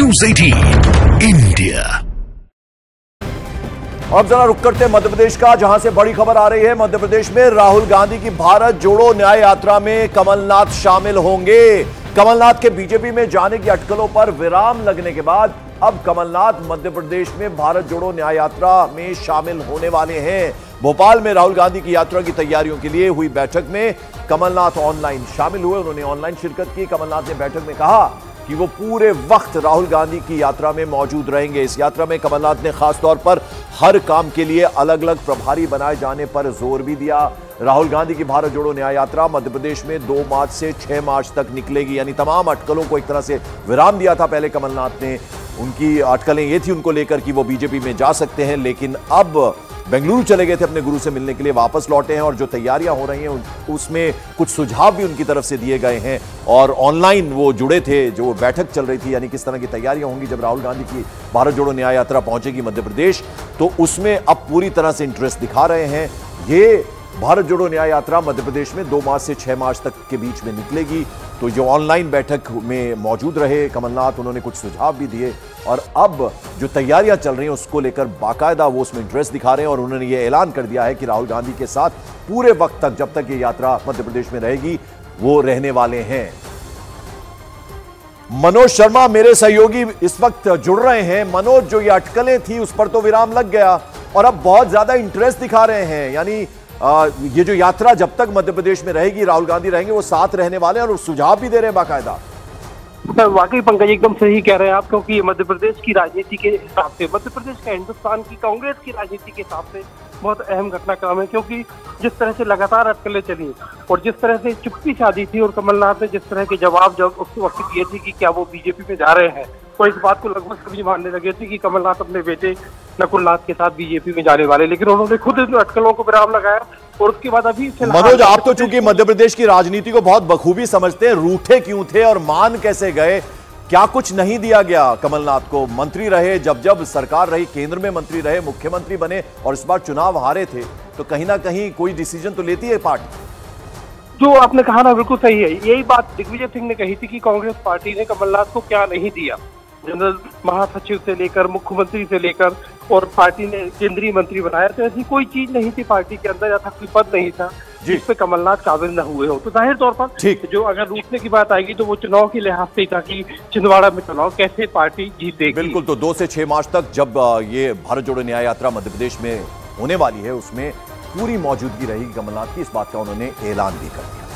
News 18 India. अब जरा रुक करते मध्य प्रदेश का, जहां से बड़ी खबर आ रही है। मध्य प्रदेश में राहुल गांधी की भारत जोड़ो न्याय यात्रा में कमलनाथ शामिल होंगे। कमलनाथ के बीजेपी में जाने की अटकलों पर विराम लगने के बाद अब कमलनाथ मध्य प्रदेश में भारत जोड़ो न्याय यात्रा में शामिल होने वाले हैं। भोपाल में राहुल गांधी की यात्रा की तैयारियों के लिए हुई बैठक में कमलनाथ ऑनलाइन शामिल हुए। उन्होंने ऑनलाइन शिरकत की। कमलनाथ ने बैठक में कहा कि वो पूरे वक्त राहुल गांधी की यात्रा में मौजूद रहेंगे। इस यात्रा में कमलनाथ ने खासतौर पर हर काम के लिए अलग अलग प्रभारी बनाए जाने पर जोर भी दिया। राहुल गांधी की भारत जोड़ो न्याय यात्रा मध्य प्रदेश में 2 मार्च से 6 मार्च तक निकलेगी। यानी तमाम अटकलों को एक तरह से विराम दिया था पहले कमलनाथ ने। उनकी अटकलें ये थी उनको लेकर कि वो बीजेपी में जा सकते हैं, लेकिन अब बेंगलुरु चले गए थे अपने गुरु से मिलने के लिए, वापस लौटे हैं और जो तैयारियां हो रही हैं उसमें कुछ सुझाव भी उनकी तरफ से दिए गए हैं। और ऑनलाइन वो जुड़े थे, जो बैठक चल रही थी, यानी किस तरह की तैयारियां होंगी जब राहुल गांधी की भारत जोड़ो न्याय यात्रा पहुंचेगी मध्य प्रदेश, तो उसमें अब पूरी तरह से इंटरेस्ट दिखा रहे हैं। ये भारत जोड़ो न्याय यात्रा मध्य प्रदेश में 2 मार्च से 6 मार्च तक के बीच में निकलेगी। तो जो ऑनलाइन बैठक में मौजूद रहे कमलनाथ, उन्होंने कुछ सुझाव भी दिए और अब जो तैयारियां चल रही हैं उसको लेकर बाकायदा वो उसमें इंटरेस्ट दिखा रहे हैं। और उन्होंने ये ऐलान कर दिया है कि राहुल गांधी के साथ पूरे वक्त तक, जब तक ये यात्रा मध्य प्रदेश में रहेगी, वो रहने वाले हैं। मनोज शर्मा मेरे सहयोगी इस वक्त जुड़ रहे हैं। मनोज, जो ये अटकलें थी उस पर तो विराम लग गया और अब बहुत ज्यादा इंटरेस्ट दिखा रहे हैं। यानी ये जो यात्रा जब तक मध्य प्रदेश में रहेगी, राहुल गांधी रहेंगे, वो साथ रहने वाले हैं और सुझाव भी दे रहे हैं बाकायदा। वाकई पंकज एकदम सही कह रहे हैं आप, क्योंकि मध्य प्रदेश की राजनीति के हिसाब से, मध्य प्रदेश का हिंदुस्तान की कांग्रेस की राजनीति के हिसाब से बहुत अहम घटनाक्रम है। क्योंकि जिस तरह से लगातार अटकलें चली और जिस तरह से चुप्पी साधी थी और कमलनाथ ने जिस तरह के जवाब जब उस वक्त दिए थे कि क्या वो बीजेपी में जा रहे हैं, तो इस बात को लगभग सभी मानने लगे थे कि कमलनाथ अपने बेटे नकुलनाथ के साथ बीजेपी में जाने वाले। लेकिन उन्होंने खुद इन अटकलों को विराम लगाया और उसके बाद अभी मनोज, आप तो चूंकि मध्य प्रदेश की राजनीति को बहुत बखूबी समझते हैं, रूठे क्यों थे और मान कैसे गए? क्या कुछ नहीं दिया गया कमलनाथ को? मंत्री रहे, जब जब सरकार रही, केंद्र में मंत्री रहे, मुख्यमंत्री बने और इस बार चुनाव हारे थे, तो कहीं ना कहीं कोई डिसीजन तो लेती है पार्टी। जो आपने कहा ना बिल्कुल सही है। यही बात दिग्विजय सिंह ने कही थी कि कांग्रेस पार्टी ने कमलनाथ को क्या नहीं दिया। जनरल महासचिव से लेकर मुख्यमंत्री से लेकर और पार्टी ने केंद्रीय मंत्री बनाया, तो ऐसी कोई चीज नहीं थी पार्टी के अंदर, ऐसा कोई पद नहीं था जिस पे कमलनाथ काबिल न हुए हो। तो जाहिर तौर पर जो अगर रूठने की बात आएगी तो वो चुनाव के लिहाज से था कि छिंदवाड़ा में चुनाव कैसे पार्टी जीतेगी। बिल्कुल, तो 2 से 6 मार्च तक जब ये भारत जोड़ो न्याय यात्रा मध्य प्रदेश में होने वाली है, उसमें पूरी मौजूदगी रहेगी कमलनाथ की। इस बात का उन्होंने ऐलान भी कर दिया।